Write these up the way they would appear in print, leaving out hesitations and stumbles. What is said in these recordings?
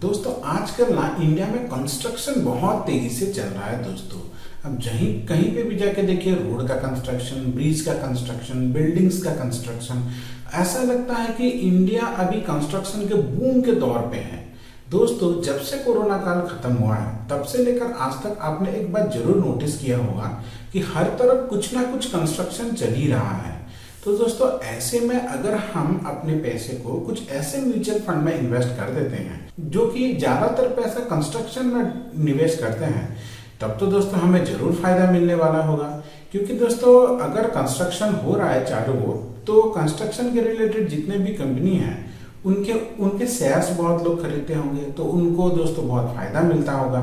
दोस्तों आजकल ना इंडिया में कंस्ट्रक्शन बहुत तेजी से चल रहा है दोस्तों। अब जहीं कहीं पे भी जाके देखिए, रोड का कंस्ट्रक्शन, ब्रिज का कंस्ट्रक्शन, बिल्डिंग्स का कंस्ट्रक्शन, ऐसा लगता है कि इंडिया अभी कंस्ट्रक्शन के बूम के दौर पे है। दोस्तों जब से कोरोना काल खत्म हुआ है तब से लेकर आज तक आपने एक बात जरूर नोटिस किया होगा कि हर तरफ कुछ ना कुछ कंस्ट्रक्शन चल ही रहा है। तो दोस्तों ऐसे में अगर हम अपने पैसे को कुछ ऐसे म्यूचुअल फंड में इन्वेस्ट कर देते हैं जो कि ज्यादातर पैसा कंस्ट्रक्शन में निवेश करते हैं, तब तो दोस्तों हमें जरूर फायदा मिलने वाला होगा। क्योंकि दोस्तों अगर कंस्ट्रक्शन हो रहा है चारों ओर, तो कंस्ट्रक्शन के रिलेटेड जितने भी कंपनी हैं उनके उनके शेयर्स बहुत लोग खरीदते होंगे, तो उनको दोस्तों बहुत फायदा मिलता होगा।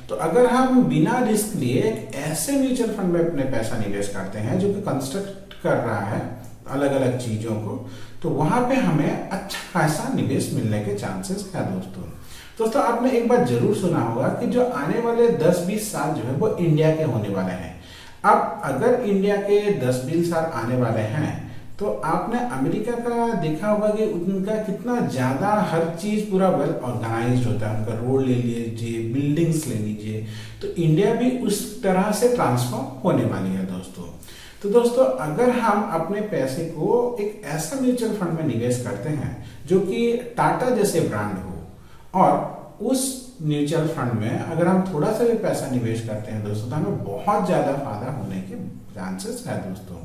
तो अगर हम बिना रिस्क लिए एक ऐसे म्यूचुअल फंड में अपने पैसा निवेश करते हैं जो कि कंस्ट्रक्ट कर रहा है अलग अलग चीजों को, तो वहां पे हमें अच्छा खासा निवेश मिलने के चांसेस है दोस्तों आपने एक बात जरूर सुना होगा कि जो आने वाले 10-20 साल जो है वो इंडिया के होने वाले हैं। अब अगर इंडिया के 10-20 साल आने वाले हैं तो आपने अमेरिका का देखा होगा कि उनका कितना ज्यादा हर चीज पूरा वेल ऑर्गेनाइज्ड होता है। उनका रोड ले लीजिए, बिल्डिंग्स ले लीजिए, तो इंडिया भी उस तरह से ट्रांसफॉर्म होने वाली है दोस्तों। तो दोस्तों अगर हम अपने पैसे को एक ऐसा म्यूचुअल फंड में निवेश करते हैं जो कि टाटा जैसे ब्रांड हो, और उस म्यूचुअल फंड में अगर हम थोड़ा सा भी पैसा निवेश करते हैं दोस्तों, तो हमें बहुत ज्यादा फायदा होने के चांसेस है दोस्तों।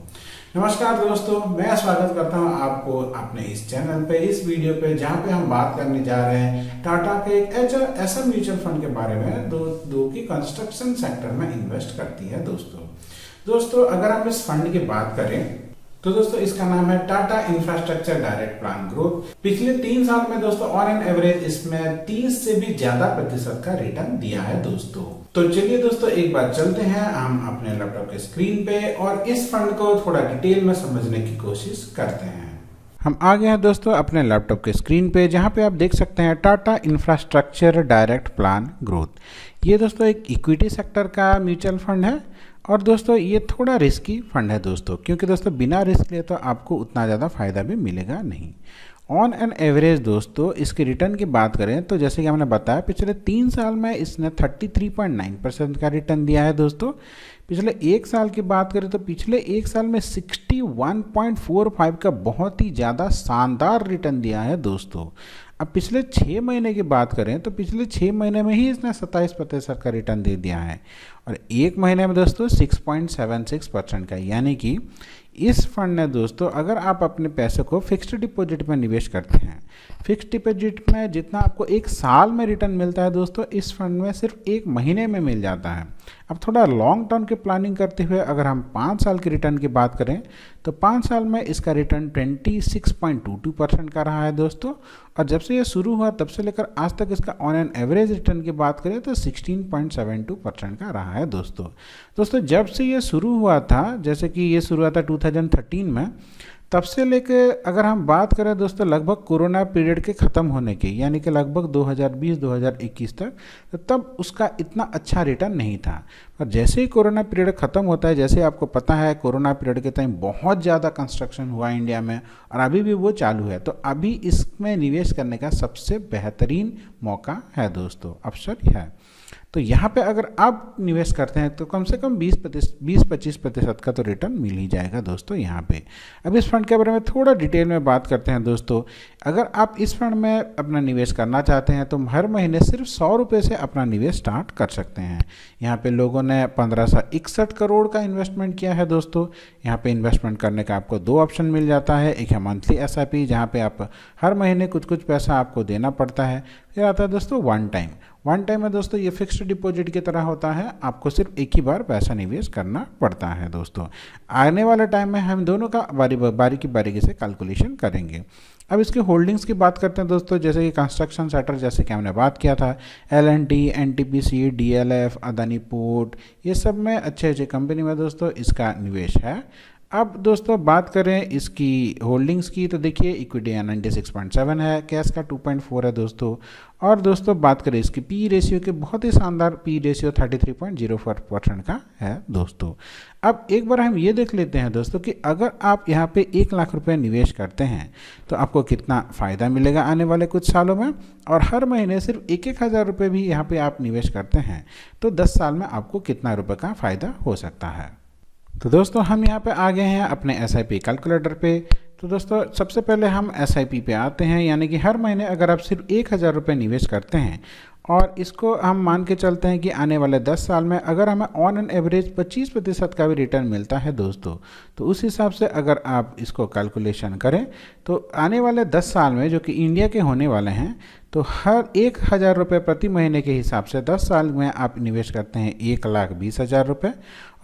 नमस्कार दोस्तों, मैं स्वागत करता हूं आपको अपने इस चैनल पे, इस वीडियो पे, जहां पे हम बात करने जा रहे हैं टाटा के एक ऐसा म्यूचुअल फंड के बारे में दो की कंस्ट्रक्शन सेक्टर में इन्वेस्ट करती है दोस्तों अगर हम इस फंड की बात करें तो दोस्तों इसका नाम है Tata infrastructure direct plan growth. पिछले 3 साल में दोस्तों ऑन एन एवरेज इसमें 30 से भी ज्यादा प्रतिशत का रिटर्न दिया है दोस्तों। तो चलिए दोस्तों एक बार चलते हैं हम अपने लैपटॉप के स्क्रीन पे और इस फंड को थोड़ा डिटेल में समझने की कोशिश करते हैं। हम आ गए हैं दोस्तों अपने लैपटॉप के स्क्रीन पे, जहां पे आप देख सकते हैं Tata infrastructure direct plan growth. ये दोस्तों एक इक्विटी सेक्टर का म्यूचुअल फंड है और दोस्तों ये थोड़ा रिस्की फंड है दोस्तों, क्योंकि दोस्तों बिना रिस्क लिए तो आपको उतना ज़्यादा फायदा भी मिलेगा नहीं। ऑन एन एवरेज दोस्तों इसके रिटर्न की बात करें तो जैसे कि हमने बताया पिछले 3 साल में इसने 33.9% का रिटर्न दिया है दोस्तों। पिछले 1 साल की बात करें तो पिछले 1 साल में 61.45 का बहुत ही ज़्यादा शानदार रिटर्न दिया है दोस्तों। अब पिछले 6 महीने की बात करें तो पिछले 6 महीने में ही इसने 27% का रिटर्न दे दिया है और 1 महीने में दोस्तों 6.76% का। यानी कि इस फंड ने दोस्तों अगर आप अपने पैसे को फिक्स्ड डिपॉजिट में निवेश करते हैं, फिक्स्ड डिपॉजिट में जितना आपको 1 साल में रिटर्न मिलता है दोस्तों, इस फंड में सिर्फ 1 महीने में मिल जाता है। अब थोड़ा लॉन्ग टर्म की प्लानिंग करते हुए अगर हम 5 साल की रिटर्न की बात करें तो 5 साल में इसका रिटर्न 26.22% का रहा है दोस्तों। और जब से ये शुरू हुआ तब से लेकर आज तक इसका ऑन एन एवरेज रिटर्न की बात करें तो 16.72% का रहा है दोस्तों जब से ये शुरू हुआ था, जैसे कि ये शुरू हुआ था 2013 में, तब से लेके अगर हम बात करें दोस्तों लगभग कोरोना पीरियड के ख़त्म होने की, यानी कि लगभग 2020-2021 तक, तो तब उसका इतना अच्छा रिटर्न नहीं था। पर जैसे ही कोरोना पीरियड ख़त्म होता है, जैसे आपको पता है कोरोना पीरियड के टाइम बहुत ज़्यादा कंस्ट्रक्शन हुआ इंडिया में और अभी भी वो चालू है, तो अभी इसमें निवेश करने का सबसे बेहतरीन मौका है दोस्तों, अवसर है। तो यहाँ पे अगर आप निवेश करते हैं तो कम से कम 20-25% का तो रिटर्न मिल ही जाएगा दोस्तों यहाँ पे। अब इस फंड के बारे में थोड़ा डिटेल में बात करते हैं दोस्तों। अगर आप इस फंड में अपना निवेश करना चाहते हैं तो हर महीने सिर्फ 100 रुपये से अपना निवेश स्टार्ट कर सकते हैं। यहाँ पे लोगों ने 1561 करोड़ का इन्वेस्टमेंट किया है दोस्तों। यहाँ पे इन्वेस्टमेंट करने का आपको 2 ऑप्शन मिल जाता है। एक है मंथली SIP, जहाँ पे आप हर महीने कुछ पैसा आपको देना पड़ता है। फिर आता है दोस्तों वन टाइम है दोस्तों, ये फिक्स्ड डिपॉजिट की तरह होता है, आपको सिर्फ एक ही बार पैसा निवेश करना पड़ता है दोस्तों। आने वाले टाइम में हम दोनों का बारीकी से कैलकुलेशन करेंगे। अब इसके होल्डिंग्स की बात करते हैं दोस्तों, जैसे कि कंस्ट्रक्शन सेक्टर, जैसे कि हमने बात किया था, L&T, NTPC, DLF, Adani port, ये सब में अच्छे कंपनी में दोस्तों इसका निवेश है। अब दोस्तों बात करें इसकी होल्डिंग्स की, तो देखिए इक्विटी 96.7 है, कैश का 2.4 है दोस्तों। और दोस्तों बात करें इसकी पी रेशियो के, बहुत ही शानदार पी रेशियो 33.04% का है दोस्तों। अब एक बार हम ये देख लेते हैं दोस्तों कि अगर आप यहाँ पे 1 लाख रुपए निवेश करते हैं तो आपको कितना फ़ायदा मिलेगा आने वाले कुछ सालों में, और हर महीने सिर्फ 1,000 रुपये भी यहाँ पे आप निवेश करते हैं तो 10 साल में आपको कितना रुपए का फ़ायदा हो सकता है। तो दोस्तों हम यहाँ पे आ गए हैं अपने SIP कैलकुलेटर पे। तो दोस्तों सबसे पहले हम SIP पे आते हैं, यानी कि हर महीने अगर आप सिर्फ 1,000 रुपये निवेश करते हैं और इसको हम मान के चलते हैं कि आने वाले 10 साल में अगर हमें ऑन एन एवरेज 25% का भी रिटर्न मिलता है दोस्तों, तो उस हिसाब से अगर आप इसको कैलकुलेशन करें तो आने वाले 10 साल में जो कि इंडिया के होने वाले हैं, तो हर 1,000 रुपये प्रति महीने के हिसाब से 10 साल में आप निवेश करते हैं 1,20,000 रुपये,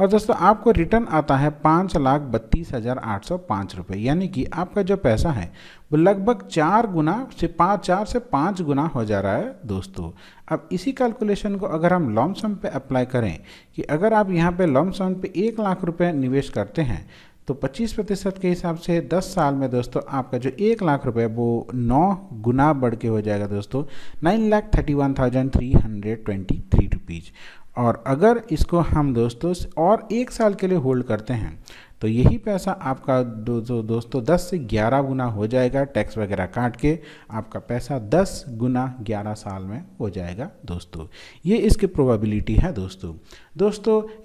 और दोस्तों आपको रिटर्न आता है 5,32,805 रुपये, यानी कि आपका जो पैसा है वो लगभग 4 से 5 गुना हो जा रहा है दोस्तों। अब इसी कैलकुलेशन को अगर हम लॉन्ग सम पे अप्लाई करें कि अगर आप यहाँ पे लॉन्ग सम पे 1 लाख रुपये निवेश करते हैं तो 25% के हिसाब से 10 साल में दोस्तों आपका जो 1 लाख रुपए वो 9 गुना बढ़ के हो जाएगा दोस्तों, 9,31,323 रुपीज़। और अगर इसको हम दोस्तों और 1 साल के लिए होल्ड करते हैं तो यही पैसा आपका दोस्तों 10 से 11 गुना हो जाएगा, टैक्स वगैरह काट के आपका पैसा 10 गुना 11 साल में हो जाएगा दोस्तों। ये इसकी प्रोबेबिलिटी है दोस्तों।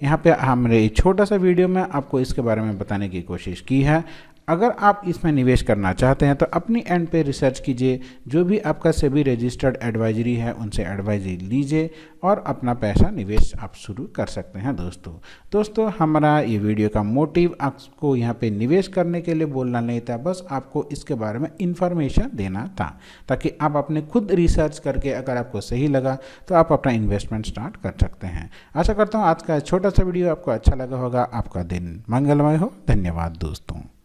यहाँ पे हमने एक छोटा सा वीडियो में आपको इसके बारे में बताने की कोशिश की है। अगर आप इसमें निवेश करना चाहते हैं तो अपनी एंड पे रिसर्च कीजिए, जो भी आपका सेबी रजिस्टर्ड एडवाइजरी है उनसे एडवाइजरी लीजिए और अपना पैसा निवेश आप शुरू कर सकते हैं दोस्तों। हमारा ये वीडियो का मोटिव आपको यहाँ पे निवेश करने के लिए बोलना नहीं था, बस आपको इसके बारे में इंफॉर्मेशन देना था ताकि आप अपने खुद रिसर्च करके अगर आपको सही लगा तो आप अपना इन्वेस्टमेंट स्टार्ट कर सकते हैं। आशा करता हूँ आज का छोटा सा वीडियो आपको अच्छा लगा होगा। आपका दिन मंगलमय हो। धन्यवाद दोस्तों।